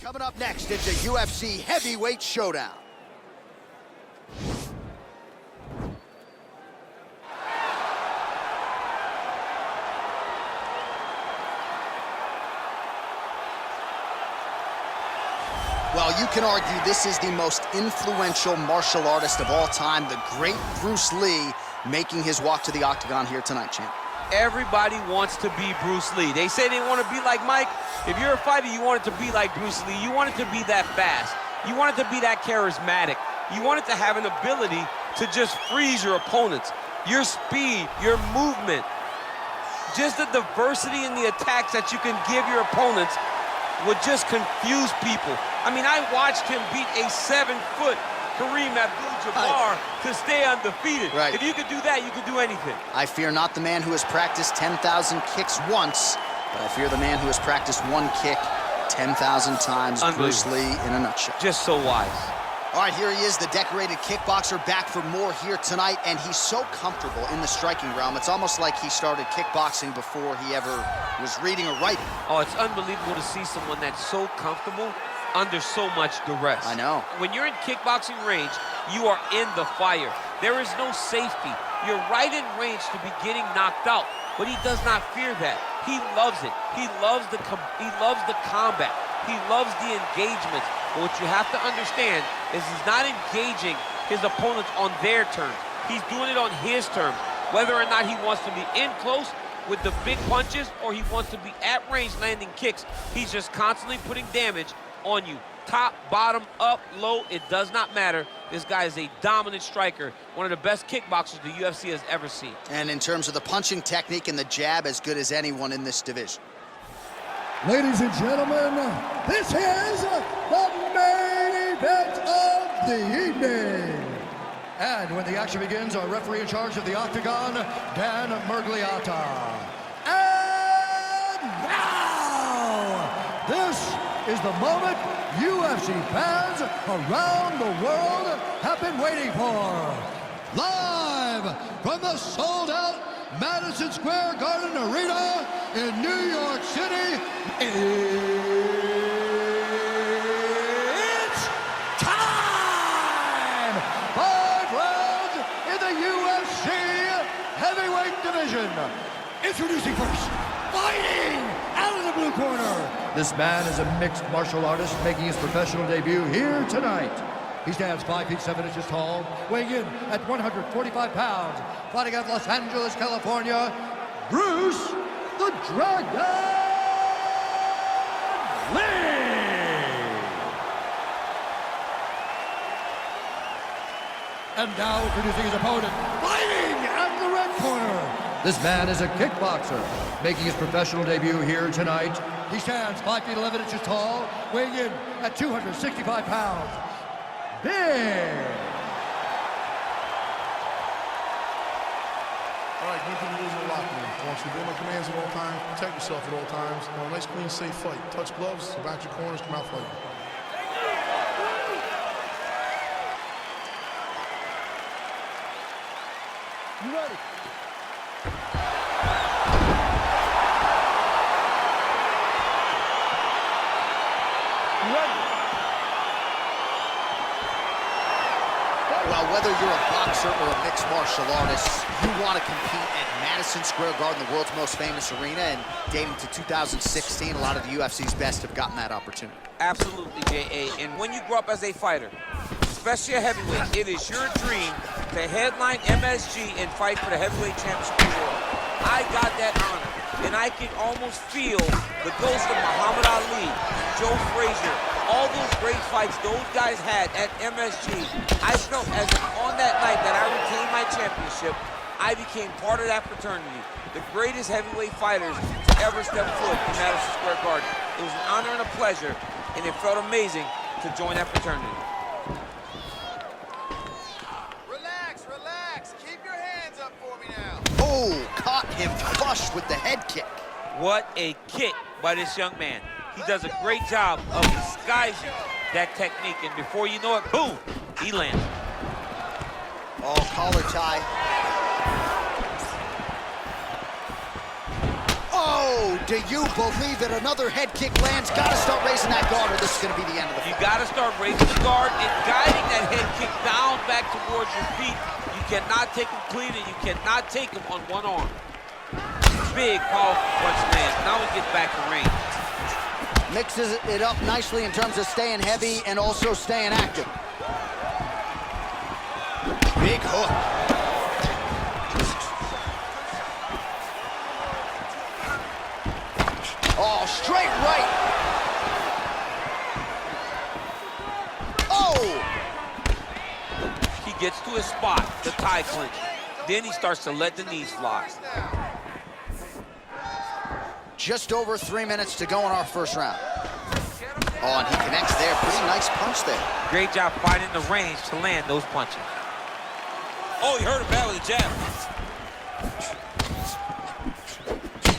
Coming up next, it's a UFC heavyweight showdown. Well, you can argue this is the most influential martial artist of all time, the great Bruce Lee, making his walk to the octagon here tonight, champ. Everybody wants to be Bruce Lee. They say they want to be like Mike. If you're a fighter, you want it to be like Bruce Lee. You want it to be that fast. You want it to be that charismatic. You want it to have an ability to just freeze your opponents. Your speed, your movement, just the diversity in the attacks that you can give your opponents would just confuse people. I mean, I watched him beat a 7-foot Kharma WWE to stay undefeated. Right. If you could do that, you could do anything. I fear not the man who has practiced 10,000 kicks once, but I fear the man who has practiced one kick 10,000 times. Bruce Lee in a nutshell. Just so wise. All right, here he is, the decorated kickboxer, back for more here tonight, and he's so comfortable in the striking realm. It's almost like he started kickboxing before he ever was reading or writing. Oh, it's unbelievable to see someone that's so comfortable under so much duress. I know. When you're in kickboxing range, you are in the fire. There is no safety. You're right in range to be getting knocked out, but he does not fear that. He loves it. He loves the combat. He loves the engagements. But what you have to understand is he's not engaging his opponents on their terms. He's doing it on his terms. Whether or not he wants to be in close with the big punches or he wants to be at range landing kicks, he's just constantly putting damage on you. Top, bottom, up, low, it does not matter. This guy is a dominant striker, one of the best kickboxers the UFC has ever seen. And in terms of the punching technique and the jab, as good as anyone in this division. Ladies and gentlemen, this is the main event of the evening. And when the action begins, our referee in charge of the octagon, Dan Murgliata. And now, this is the moment UFC fans around the world have been waiting for. Live from the sold-out Madison Square Garden Arena in New York City, it's time! 5 rounds in the UFC heavyweight division. Introducing first, fighting out of the blue corner. This man is a mixed martial artist making his professional debut here tonight. He stands 5 feet 7 inches tall, weighing in at 145 pounds, fighting out of Los Angeles, California, Bruce the Dragon Lee! And now introducing his opponent, fighting at the red corner. This man is a kickboxer, making his professional debut here tonight. He stands 5 feet 11 inches tall, weighing in at 265 pounds. Big. All right, good thing to lose in the locker room. I want you to obey my commands at all times, protect yourself at all times. A nice, clean, safe fight. Touch gloves, back your corners, come out fighting. You ready? You ready? Well, whether you're a boxer or a mixed martial artist, you want to compete at Madison Square Garden, the world's most famous arena, and dating to 2016, a lot of the UFC's best have gotten that opportunity. Absolutely, J.A. And when you grow up as a fighter, especially a heavyweight, it is your dream to headline MSG and fight for the heavyweight championship of the world. I got that honor, and I can almost feel the ghost of Muhammad Ali, Joe Frazier, all those great fights those guys had at MSG. I felt as if on that night that I retained my championship, I became part of that fraternity. The greatest heavyweight fighters to ever step foot in Madison Square Garden. It was an honor and a pleasure, and it felt amazing to join that fraternity. Relax, relax. Keep your hands up for me now. Oh, caught him flush with the head kick. What a kick by this young man. He does a great job of disguising that technique, and before you know it, boom, he lands. Oh, collar tie. Oh! Oh, do you believe it? Another head kick lands. Got to start raising that guard, or this is going to be the end of the fight. You got to start raising the guard and guiding that head kick down back towards your feet. You cannot take him clean, and you cannot take him on one arm. Big, powerful punch lands. Now he gets back in range. Mixes it up nicely in terms of staying heavy and also staying active. Big hook. Oh, straight right. Oh! He gets to his spot, the tie clinch. Then he starts to let the knees fly. Just over 3 minutes to go in our first round. Oh, and he connects there. Pretty nice punch there. Great job finding the range to land those punches. Oh, he hurt him bad with a jab.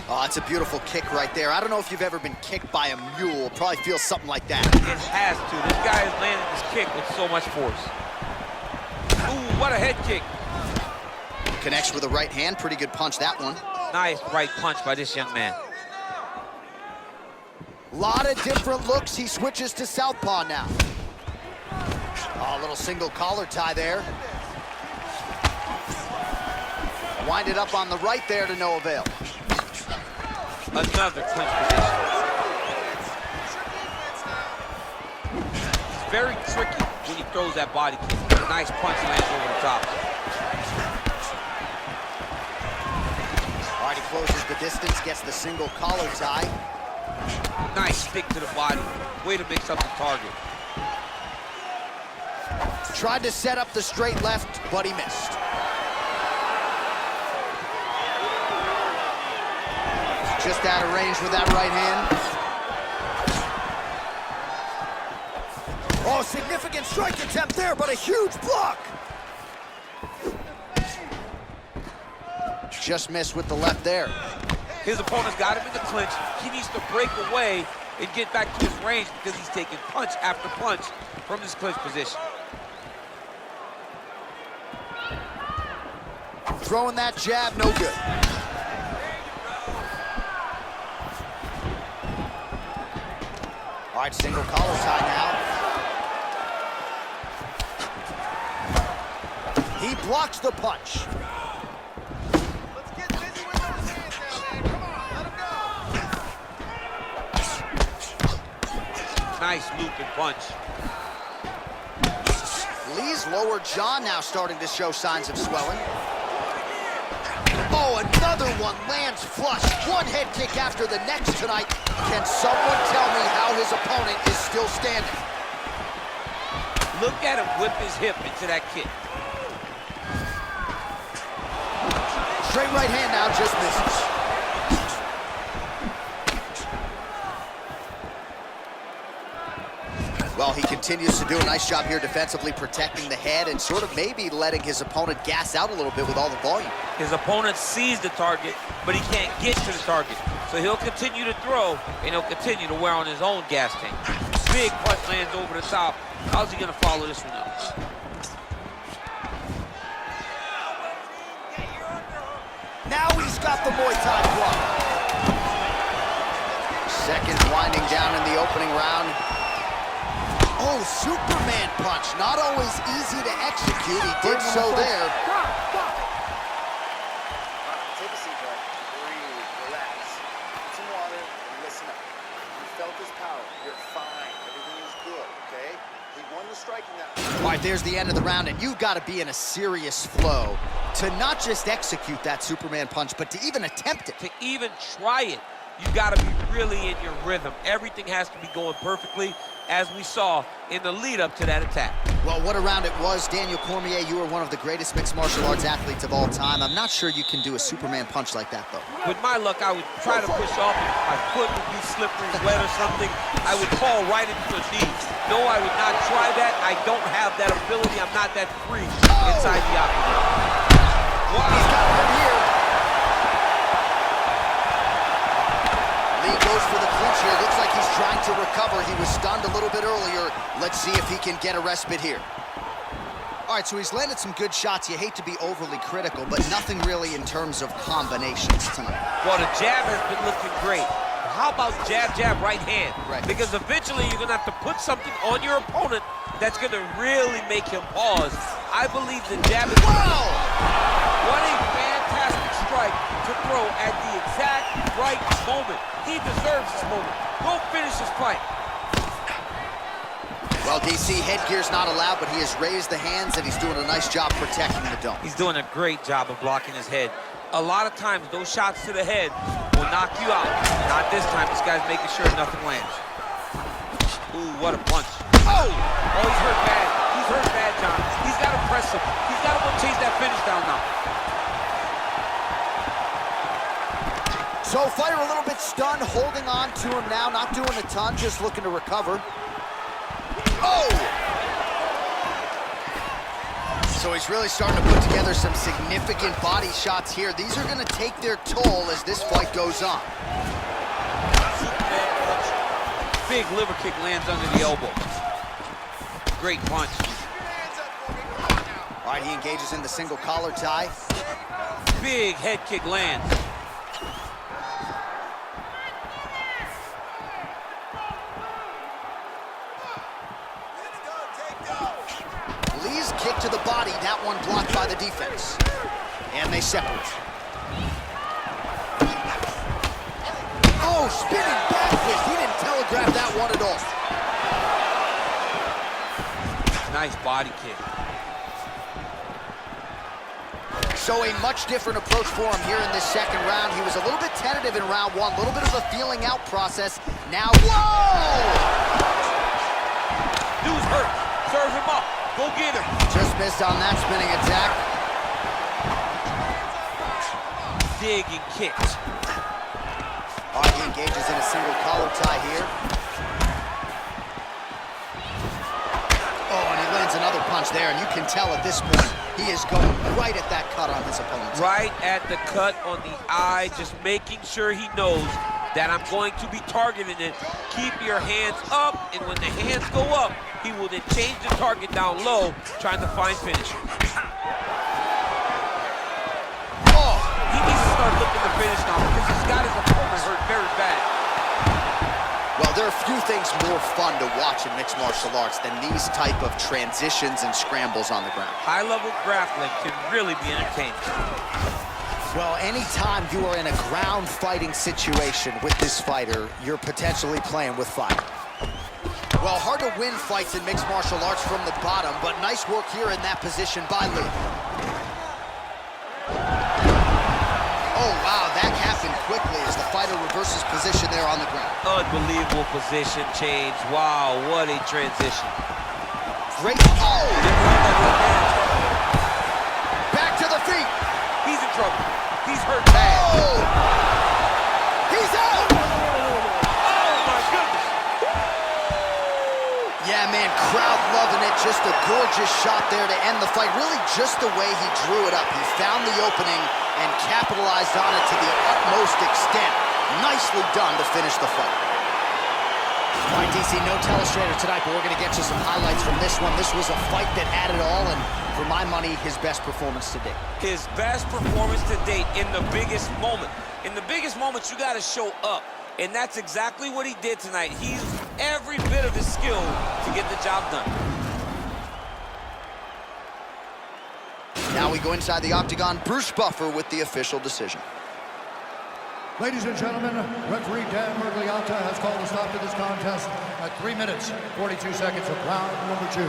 Oh, it's a beautiful kick right there. I don't know if you've ever been kicked by a mule. Probably feels something like that. It has to. This guy is landing this kick with so much force. Ooh, what a head kick. Connects with the right hand. Pretty good punch, that one. Nice right punch by this young man. A lot of different looks. He switches to southpaw now. Oh, a little single collar tie there. Winded up on the right there to no avail. Another clinch position. It's very tricky when he throws that body kick. Nice punch lands over the top. All right, he closes the distance, gets the single collar tie. Nice stick to the body. Way to mix up the target. Tried to set up the straight left, but he missed. Just out of range with that right hand. Oh, significant strike attempt there, but a huge block. Just missed with the left there. His opponent's got him in the clinch. He needs to break away and get back to his range because he's taking punch after punch from this clinch position. Throwing that jab, no good. All right, single collar tie now. He blocks the punch. Let's get busy with those hands now, man. Come on, let him go. Nice looping punch. Lee's lower jaw now starting to show signs of swelling. Oh, another one lands flush. One head kick after the next tonight. Can someone tell me how his opponent is still standing? Look at him whip his hip into that kick. Straight right hand now, just misses. Well, he continues to do a nice job here defensively, protecting the head and sort of maybe letting his opponent gas out a little bit with all the volume. His opponent sees the target, but he can't get to the target. So he'll continue to throw, and he'll continue to wear on his own gas tank. Big punch lands over the top. How's he gonna follow this one up? Now he's got the Muay Thai block. Seconds winding down in the opening round. Oh, Superman punch. Not always easy to execute. He did so there. Take a seat, bro. Breathe, relax. Get some water and listen up. You felt his power. You're fine. Everything is good, okay? He won the striking that. All right, there's the end of the round, and you've got to be in a serious flow to not just execute that Superman punch, but to even attempt it. To even try it, you gotta be really in your rhythm. Everything has to be going perfectly, as we saw in the lead up to that attack. Well, what a round it was. Daniel Cormier, you are one of the greatest mixed martial arts athletes of all time. I'm not sure you can do a Superman punch like that, though. With my luck, I would try to push off. If my foot would be slippery, wet or something, I would fall right into the knee. No, I would not try that. I don't have that ability. I'm not that free inside the octagon. Wow. He's got him here. Lee goes for the clinch here. Looks like he's trying to recover. He was stunned a little bit earlier. Let's see if he can get a respite here. All right, so he's landed some good shots. You hate to be overly critical, but nothing really in terms of combinations tonight. Well, the jab has been looking great. How about jab, jab, right hand? Right. Because eventually you're going to have to put something on your opponent that's going to really make him pause. I believe the jab is... Wow! What a fantastic strike to throw at the exact right moment. He deserves this moment. Go finish this fight. Well, DC, headgear's not allowed, but he has raised the hands, and he's doing a nice job protecting the dome. He's doing a great job of blocking his head. A lot of times, those shots to the head will knock you out. Not this time. This guy's making sure nothing lands. Ooh, what a punch. Oh! Oh, he's hurt bad. He's hurt bad, John. He's got to press him. He's got to go chase that finish down now. So, fighter a little bit stunned, holding on to him now, not doing a ton, just looking to recover. Oh! So he's really starting to put together some significant body shots here. These are going to take their toll as this fight goes on. Big liver kick lands under the elbow. Great punch. All right, he engages in the single collar tie. Big head kick lands. Lee's kick to the body, that one blocked by the defense. And they separate. Oh, spinning back fist. He didn't telegraph that one at all. Nice body kick. So a much different approach for him here in this second round. He was a little bit tentative in round one, a little bit of a feeling out process. Now, whoa! Dude's hurt. Serve him up. Go get him. Just missed on that spinning attack. Dig and kicks. All right, he engages in a single collar tie here. Oh, and he lands another punch there, and you can tell at this point he is going right at that cut on his opponent. Right at the cut on the eye, just making sure he knows that I'm going to be targeting it. Keep your hands up, and when the hands go up, he will then change the target down low, trying to find finish. Oh, he needs to start looking to finish now because he's got his opponent hurt very bad. Well, there are few things more fun to watch in mixed martial arts than these type of transitions and scrambles on the ground. High-level grappling can really be entertaining. Well, anytime you are in a ground fighting situation with this fighter, you're potentially playing with fire. Well, hard to win fights in mixed martial arts from the bottom, but nice work here in that position by Lee. Oh, wow, that happened quickly as the fighter reverses position there on the ground. Unbelievable position change. Wow, what a transition. Great. Oh! Back to the feet. He's in trouble. He's hurt bad. Oh! He's out! Oh, my goodness. Yeah, man, crowd loving it. Just a gorgeous shot there to end the fight. Really just the way he drew it up. He found the opening and capitalized on it to the utmost extent. Nicely done to finish the fight. All right, DC, no telestrator tonight, but we're going to get you some highlights from this one. This was a fight that had it all, and for my money, his best performance to date. His best performance to date in the biggest moment. In the biggest moments, you got to show up, and that's exactly what he did tonight. He used every bit of his skill to get the job done. Now we go inside the octagon. Bruce Buffer with the official decision. Ladies and gentlemen, referee Dan Mergliata has called a stop to this contest at 3 minutes, 42 seconds of round number 2.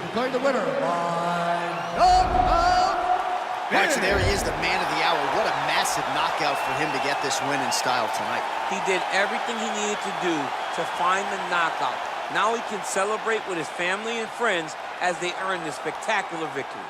Declaring the winner by knockout. All right, so there he is, the man of the hour. What a massive knockout for him to get this win in style tonight. He did everything he needed to do to find the knockout. Now he can celebrate with his family and friends as they earn this spectacular victory.